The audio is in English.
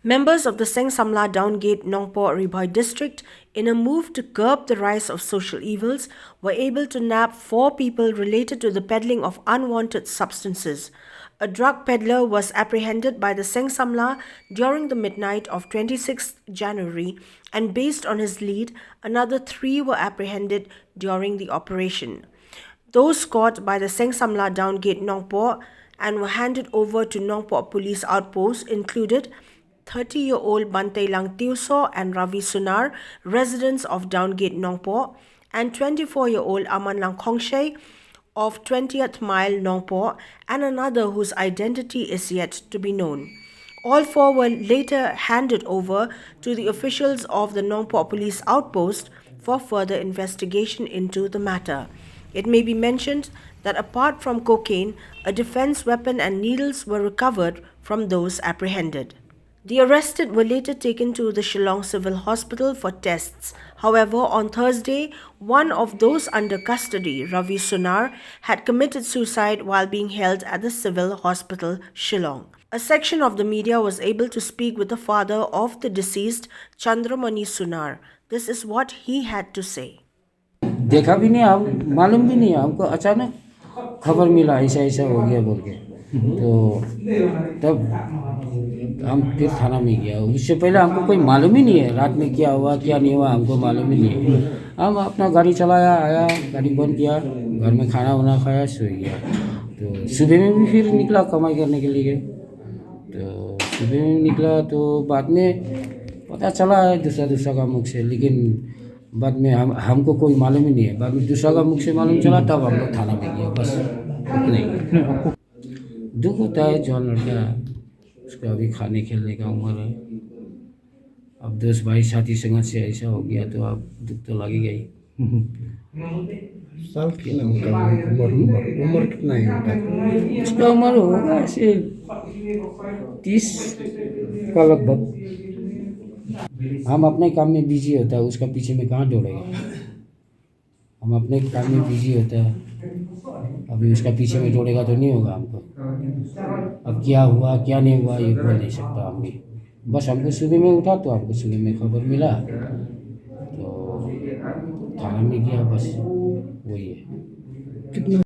Members of the SENG SAMLA Downgate NONGPOH BHOI district, in a move to curb the rise of social evils, were able to nab 4 people related to the peddling of unwanted substances. A drug peddler was apprehended by the SENG SAMLA during the midnight of 26 January, and based on his lead, another 3 were apprehended during the operation. Those caught by the SENG SAMLA Downgate NONGPOH and were handed over to NONGPOH police outposts included 30-year-old Bantailang Tiuso and Ravi Sunar, residents of Downgate NONGPOH, and 24-year-old Amanlang Kongshay of 20th Mile NONGPOH, and another whose identity is yet to be known. All 4 were later handed over to the officials of the NONGPOH police outpost for further investigation into the matter. It may be mentioned that apart from cocaine, a defense weapon and needles were recovered from those apprehended. The arrested were later taken to the Shillong Civil Hospital for tests. However, on Thursday, one of those under custody, Ravi Sunar, had committed suicide while being held at the Civil Hospital, Shillong. A section of the media was able to speak with the father of the deceased, Chandramani Sunar. This is what he had to say. देखा भी नहीं, हम मालूम भी नहीं है, हमको अचानक खबर मिला ऐसा ऐसा हो गया बोल के, तो तब हम फिर थाना में गया। उससे पहले हमको कोई मालूम ही नहीं है, रात में क्या हुआ क्या नहीं हुआ हमको मालूम ही नहीं है। हम अपना गाड़ी चलाया, आया, गाड़ी बंद किया, घर में खाना वाना खाया, सो गया। तो सुबह में भी फिर निकला कमाई करने के लिए। तो सुबह में निकला तो बाद में पता चला है दूसरा का मुख से, लेकिन बाद में हमको कोई मालूम ही नहीं है। बाद में दूसरा का मुख से मालूम चला, तब हम लोग थाना में गए, बस नहीं। दुख होता है, जवान लड़का उसका अभी खाने खेलने का उम्र है, अब दोस्त भाई साथी संगत से ऐसा हो गया तो अब दुख तो लगेगा ही। साल कितना होता है, उम्र कितना है उसका? उम्र होगा ऐसे 30 का लगभग। हम अपने काम में बिजी होता है, उसका पीछे में कहाँ दौड़ेगा। हम अपने काम में बिजी होता है, अभी उसका पीछे में दौड़ेगा तो नहीं होगा हमको। अब क्या हुआ क्या नहीं हुआ ये बोल नहीं सकता हम भी। बस हमको सुबह में उठा तो हमको सुबह में खबर मिला तो थाना में गया, बस वही है।